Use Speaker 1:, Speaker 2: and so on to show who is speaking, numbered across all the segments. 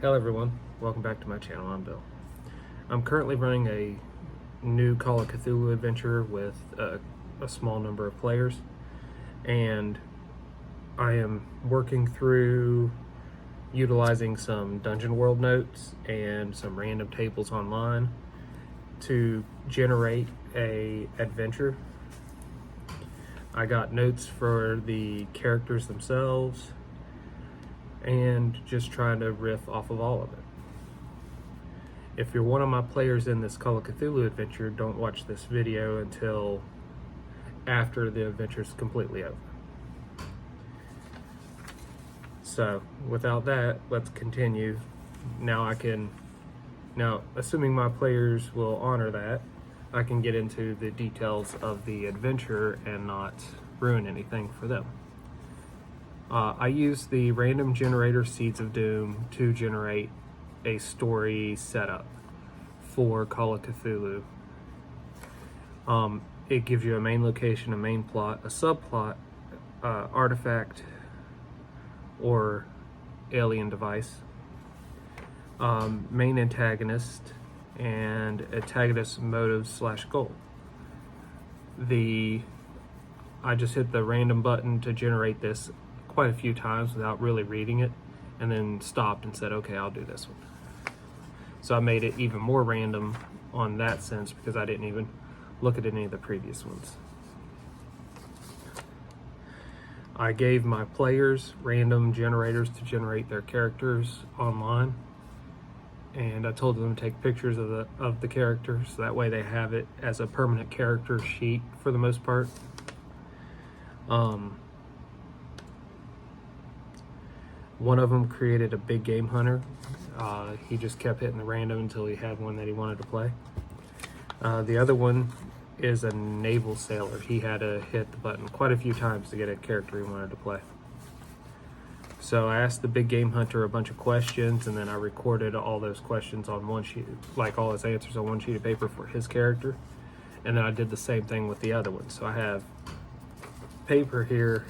Speaker 1: Hello everyone, welcome back to my channel. I'm Bill. I'm currently running a new Call of Cthulhu adventure with a small number of players, and I am working through utilizing some Dungeon World notes and some random tables online to generate a adventure. I got notes for the characters themselves and just trying to riff off of all of it. If you're one of my players in this Call of Cthulhu adventure, don't watch this video until after the adventure's completely over. So without that, let's continue. Now assuming my players will honor that, I can get into the details of the adventure and not ruin anything for them. I use the random generator Seeds of Doom to generate a story setup for Call of Cthulhu. It gives you a main location, a main plot, a subplot, artifact or alien device, main antagonist, and antagonist motive / goal. I just hit the random button to generate this quite a few times without really reading it, and then stopped and said, okay, I'll do this one. So I made it even more random on that sense because I didn't even look at any of the previous ones. I gave my players random generators to generate their characters online, and I told them to take pictures of the characters so that way they have it as a permanent character sheet for the most part. One of them created a big game hunter. He just kept hitting the random until he had one that he wanted to play. The other one is a naval sailor. He had to hit the button quite a few times to get a character he wanted to play. So I asked the big game hunter a bunch of questions, and then I recorded all those questions on one sheet, like all his answers on one sheet of paper for his character. And then I did the same thing with the other one. So I have paper here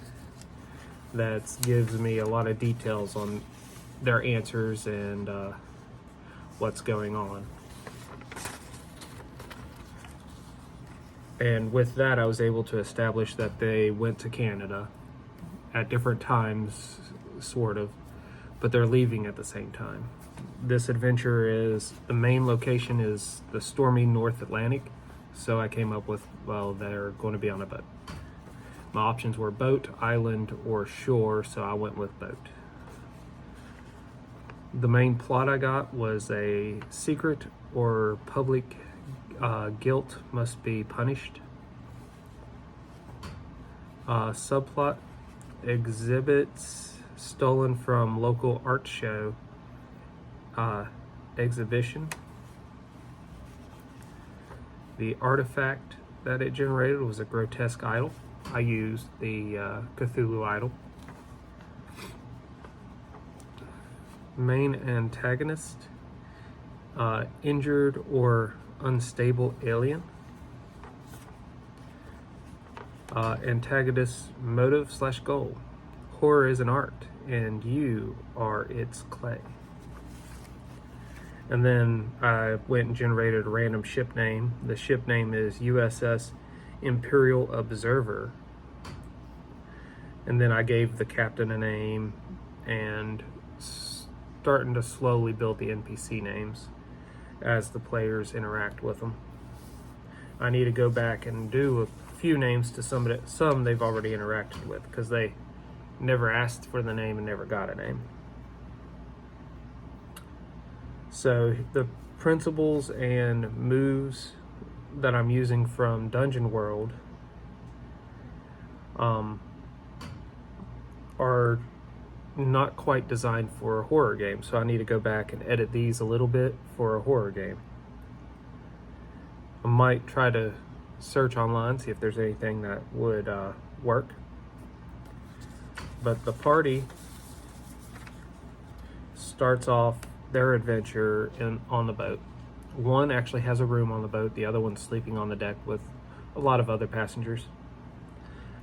Speaker 1: that gives me a lot of details on their answers and what's going on. And with that, I was able to establish that they went to Canada at different times, sort of, but they're leaving at the same time. This adventure the main location is the stormy North Atlantic, so I came up with, well, they're going to be on a boat. My options were boat, island, or shore, so I went with boat. The main plot I got was a secret or public guilt must be punished. Subplot, exhibits stolen from local art show exhibition. The artifact that it generated was a grotesque idol. I used the Cthulhu idol. Main antagonist, injured or unstable alien. Antagonist motive / goal. Horror is an art, and you are its clay. And then I went and generated a random ship name. The ship name is USS Imperial Observer. And then I gave the captain a name and starting to slowly build the NPC names as the players interact with them. I need to go back and do a few names to some they've already interacted with because they never asked for the name and never got a name. So the principles and moves that I'm using from Dungeon World are not quite designed for a horror game, so I need to go back and edit these a little bit for a horror game. I might try to search online, see if there's anything that would work. But the party starts off their adventure on the boat. One actually has a room on the boat, the other one's sleeping on the deck with a lot of other passengers.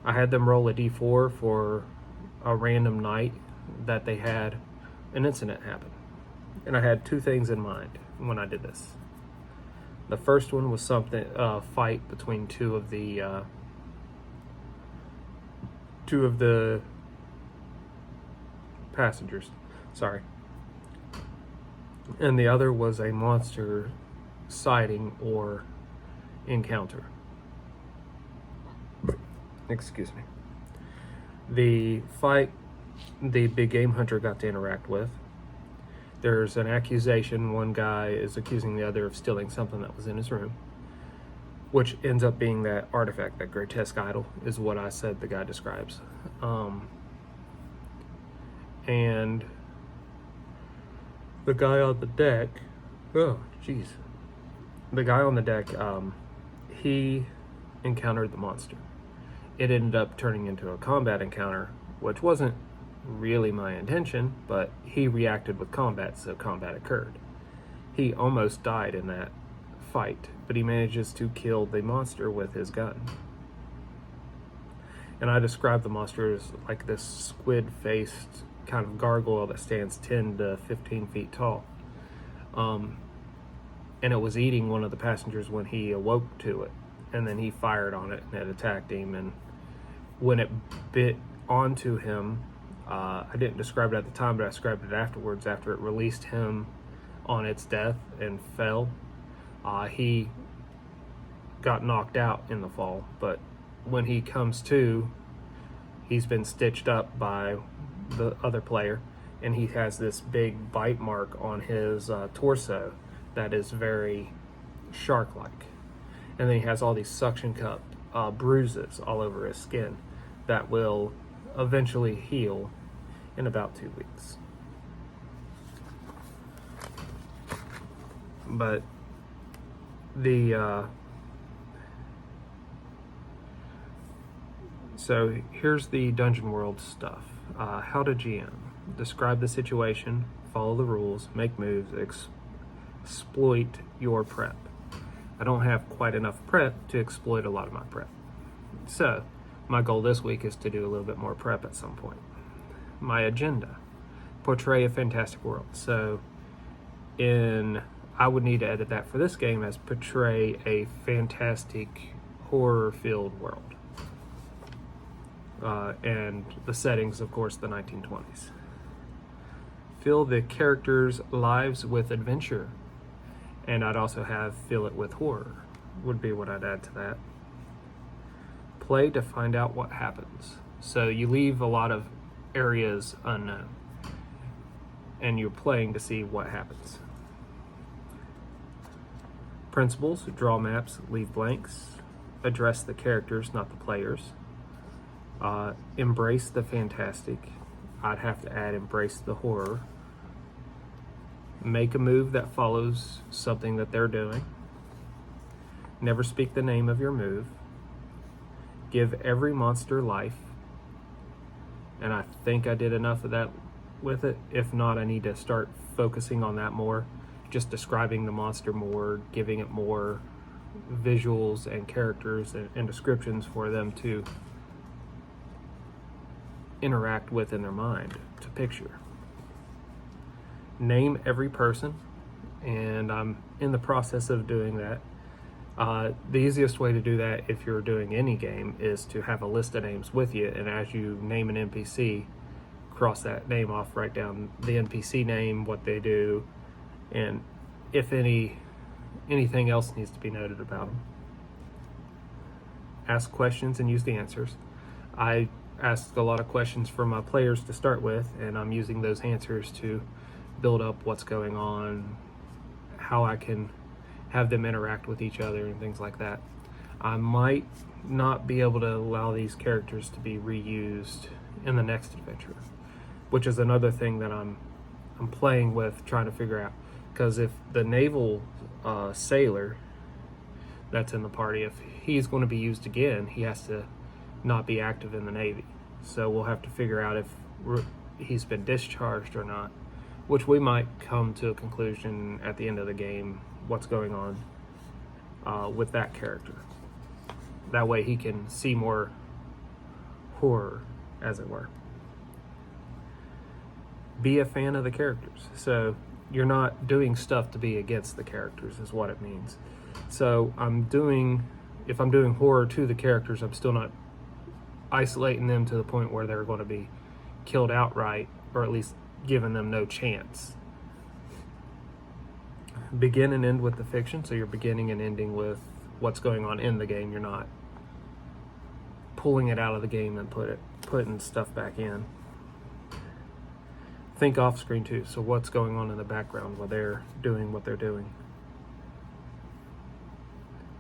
Speaker 1: I had them roll a d4 for a random night that they had an incident happen. And I had two things in mind when I did this. The first one was something fight between two of the passengers. Sorry. And the other was a monster sighting or encounter. Excuse me. The fight the big game hunter got to interact with. There's an accusation. One guy is accusing the other of stealing something that was in his room, which ends up being that artifact, that grotesque idol, is what I said the guy describes. And the guy on the deck, the guy on the deck, he encountered the monster. It ended up turning into a combat encounter, which wasn't really my intention, but he reacted with combat, so combat occurred. He almost died in that fight, but he manages to kill the monster with his gun. And I described the monster as like this squid-faced kind of gargoyle that stands 10 to 15 feet tall. And it was eating one of the passengers when he awoke to it, and then he fired on it and it attacked him. And when it bit onto him, I didn't describe it at the time, but I described it afterwards, after it released him on its death and fell. He got knocked out in the fall, but when he comes to, he's been stitched up by the other player, and he has this big bite mark on his torso that is very shark-like. And then he has all these suction cup bruises all over his skin that will eventually heal in about 2 weeks. But so here's the Dungeon World stuff. How to GM. Describe the situation, follow the rules, make moves, exploit your prep. I don't have quite enough prep to exploit a lot of my prep. So my goal this week is to do a little bit more prep at some point. My agenda. Portray a fantastic world. So I would need to edit that for this game as portray a fantastic horror-filled world. And the settings, of course, the 1920s. Fill the characters' lives with adventure. And I'd also have fill it with horror, would be what I'd add to that. Play to find out what happens. So you leave a lot of areas unknown, and you're playing to see what happens. Principles, draw maps, leave blanks, address the characters, not the players. Embrace the fantastic. I'd have to add embrace the horror. Make a move that follows something that they're doing. Never speak the name of your move. Give every monster life. And I think I did enough of that with it. If not, I need to start focusing on that more. Just describing the monster more, giving it more visuals and characters and descriptions for them to interact with in their mind, to picture. Name every person, and I'm in the process of doing that. The easiest way to do that, if you're doing any game, is to have a list of names with you, and as you name an NPC, cross that name off, write down the NPC name, what they do, and if anything else needs to be noted about them. Ask questions and use the answers. I asked a lot of questions for my players to start with, and I'm using those answers to build up what's going on, how I can have them interact with each other and things like that. I might not be able to allow these characters to be reused in the next adventure, which is another thing that I'm playing with, trying to figure out. Because if the naval sailor that's in the party, if he's going to be used again, he has to not be active in the Navy. So we'll have to figure out if he's been discharged or not, which we might come to a conclusion at the end of the game, what's going on with that character. That way he can see more horror, as it were. Be a fan of the characters. So you're not doing stuff to be against the characters is what it means. So if I'm doing horror to the characters, I'm still not isolating them to the point where they're going to be killed outright, or at least giving them no chance. Begin and end with the fiction, so you're beginning and ending with what's going on in the game. You're not pulling it out of the game and putting stuff back in. Think off screen too, so what's going on in the background while they're doing what they're doing.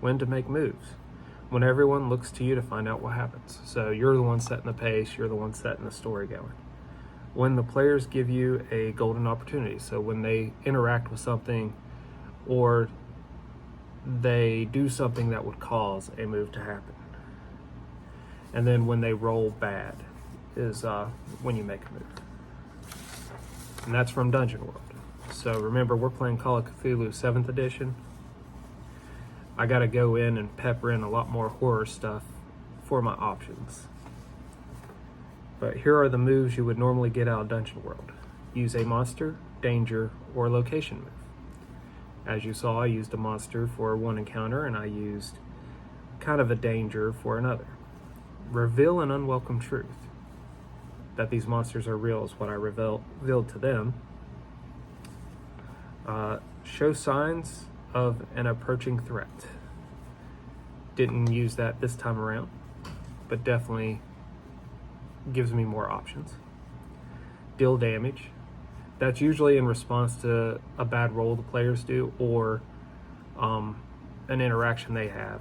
Speaker 1: When to make moves. When everyone looks to you to find out what happens. So you're the one setting the pace, you're the one setting the story going. When the players give you a golden opportunity, so when they interact with something or they do something that would cause a move to happen. And then when they roll bad is when you make a move. And that's from Dungeon World. So remember, we're playing Call of Cthulhu 7th edition. I gotta go in and pepper in a lot more horror stuff for my options. But here are the moves you would normally get out of Dungeon World. Use a monster, danger, or location move. As you saw, I used a monster for one encounter, and I used kind of a danger for another. Reveal an unwelcome truth. That these monsters are real is what I revealed to them. Show signs of an approaching threat. Didn't use that this time around, but definitely gives me more options. Deal damage. That's usually in response to a bad roll the players do, or an interaction they have.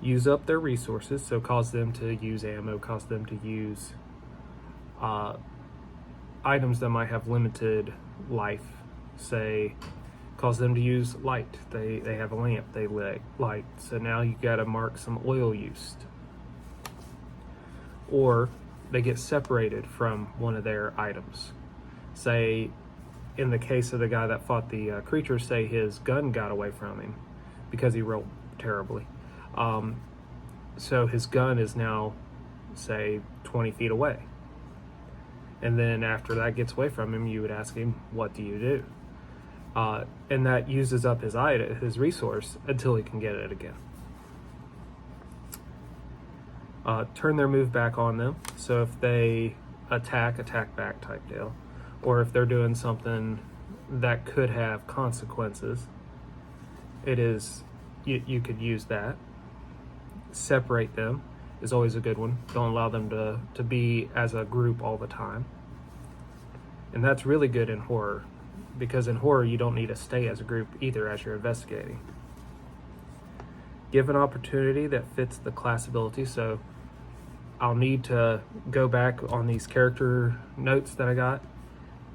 Speaker 1: Use up their resources, so cause them to use ammo, cause them to use items that might have limited life. Say, cause them to use light. They have a lamp, they light. So now you gotta mark some oil used. Or they get separated from one of their items. Say, in the case of the guy that fought the creature, say his gun got away from him because he rolled terribly. So his gun is now, say, 20 feet away. And then after that gets away from him, you would ask him, what do you do? And that uses up his resource until he can get it again. Turn their move back on them. So if they attack back type deal. Or if they're doing something that could have consequences, you could use that. Separate them is always a good one. Don't allow them to be as a group all the time. And that's really good in horror, because in horror you don't need to stay as a group either as you're investigating. Give an opportunity that fits the class ability. So I'll need to go back on these character notes that I got,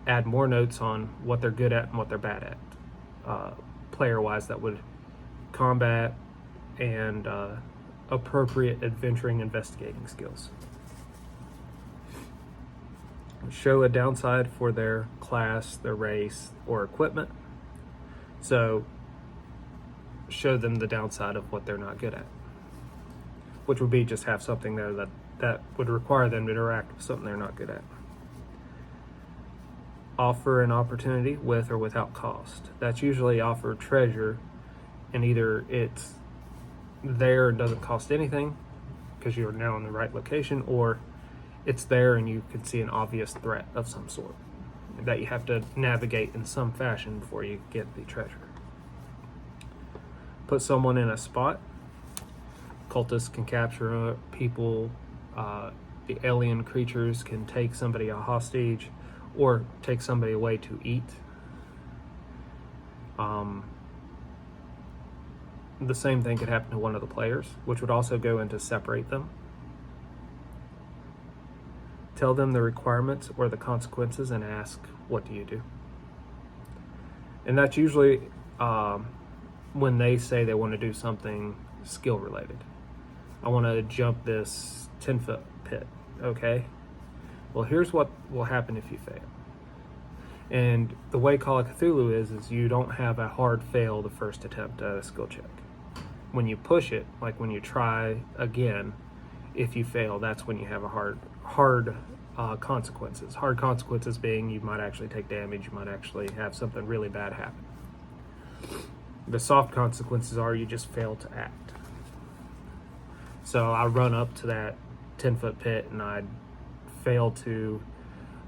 Speaker 1: add more notes on what they're good at and what they're bad at, player-wise, that would combat and appropriate adventuring investigating skills. Show a downside for their class, their race, or equipment. So show them the downside of what they're not good at, which would be just have something there that would require them to interact with something they're not good at. Offer an opportunity with or without cost. That's usually offer treasure, and either it's there and doesn't cost anything because you're now in the right location, or it's there and you can see an obvious threat of some sort that you have to navigate in some fashion before you get the treasure. Put someone in a spot. Cultists can capture people. The alien creatures can take somebody a hostage or take somebody away to eat. The same thing could happen to one of the players, which would also go into separate them. Tell them the requirements or the consequences and ask, what do you do? And that's usually when they say they want to do something skill related. I want to jump this 10-foot pit, okay? Well, here's what will happen if you fail. And the way Call of Cthulhu is you don't have a hard fail the first attempt at a skill check. When you push it, like when you try again, if you fail, that's when you have a hard consequences. Hard consequences being you might actually take damage, you might actually have something really bad happen. The soft consequences are you just fail to act. So I run up to that 10-foot pit and I fail to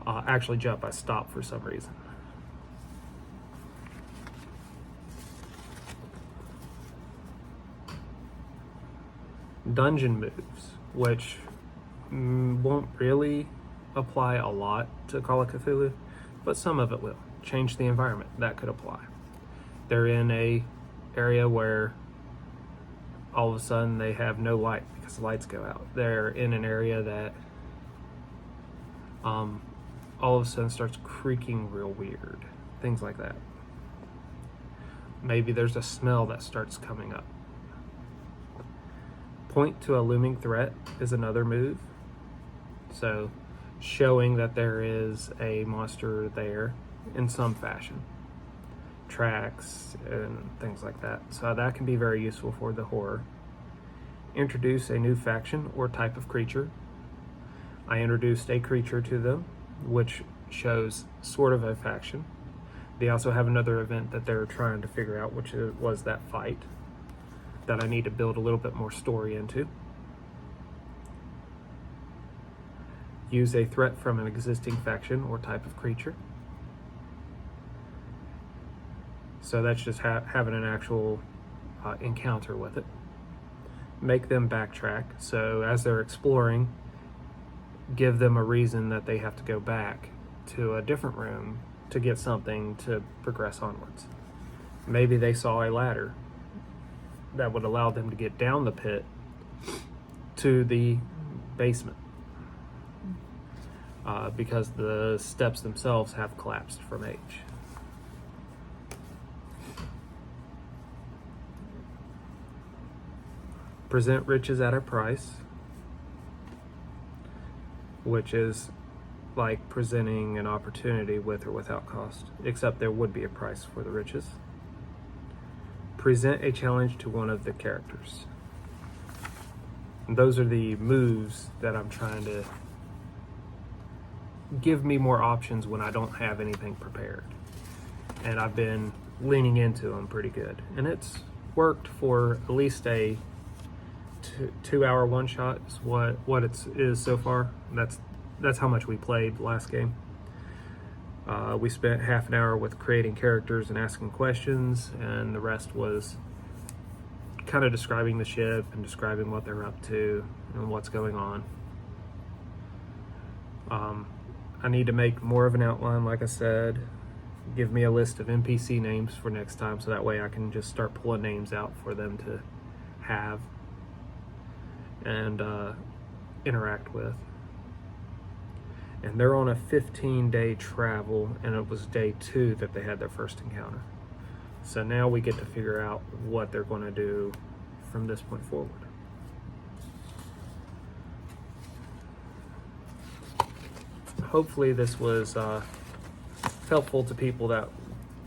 Speaker 1: actually jump. I stop for some reason. Dungeon moves, which won't really apply a lot to Call of Cthulhu, but some of it will. Change the environment, that could apply. They're in a area where all of a sudden they have no light because the lights go out. They're in an area that all of a sudden starts creaking real weird. Things like that. Maybe there's a smell that starts coming up. Point to a looming threat is another move. So showing that there is a monster there in some fashion. Tracks and things like that. So that can be very useful for the horror. Introduce a new faction or type of creature. I introduced a creature to them, which shows sort of a faction. They also have another event that they're trying to figure out, which was that fight that I need to build a little bit more story into. Use a threat from an existing faction or type of creature. So that's just having an actual encounter with it. Make them backtrack. So as they're exploring, give them a reason that they have to go back to a different room to get something to progress onwards. Maybe they saw a ladder that would allow them to get down the pit to the basement because the steps themselves have collapsed from age. Present riches at a price, which is like presenting an opportunity with or without cost, except there would be a price for the riches. Present a challenge to one of the characters. And those are the moves that I'm trying to give me more options when I don't have anything prepared. And I've been leaning into them pretty good. And it's worked for at least a 2-hour one-shot is what it is so far. That's how much we played last game. We spent half an hour with creating characters and asking questions, and the rest was kind of describing the ship and describing what they're up to and what's going on. I need to make more of an outline, like I said. Give me a list of NPC names for next time, so that way I can just start pulling names out for them to have and interact with. And they're on a 15-day travel, and it was day 2 that they had their first encounter. So now we get to figure out what they're going to do from this point forward. Hopefully this was helpful to people that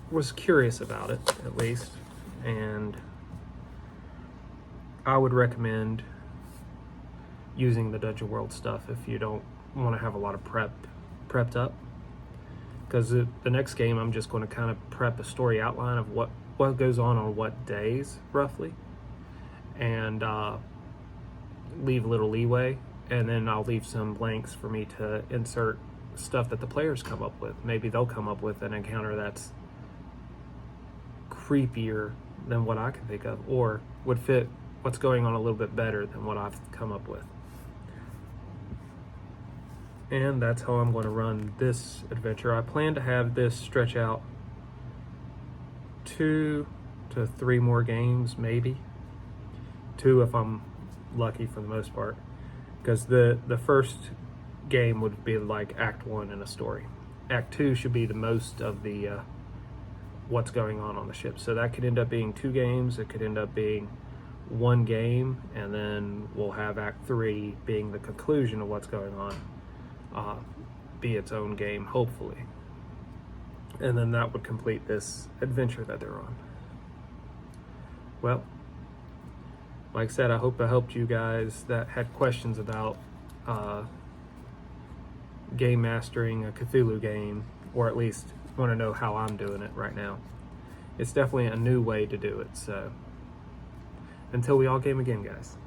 Speaker 1: was curious about it, at least. And I would recommend using the Dungeon World stuff if you don't want to have a lot of prepped up, because the next game I'm just going to kind of prep a story outline of what goes on what days roughly, and leave a little leeway, and then I'll leave some blanks for me to insert stuff that the players come up with. Maybe they'll come up with an encounter that's creepier than what I can think of, or would fit what's going on a little bit better than what I've come up with. And that's how I'm going to run this adventure. I plan to have this stretch out 2 to 3 more games, maybe 2 if I'm lucky for the most part, because the first game would be like Act 1 in a story. Act 2 should be the most of the what's going on the ship. So that could end up being 2 games. It could end up being 1 game, and then we'll have Act 3 being the conclusion of what's going on. Be its own game, hopefully. And then that would complete this adventure that they're on. Well, like I said, I hope I helped you guys that had questions about game mastering a Cthulhu game, or at least want to know how I'm doing it right now. It's definitely a new way to do it, so until we all game again, guys.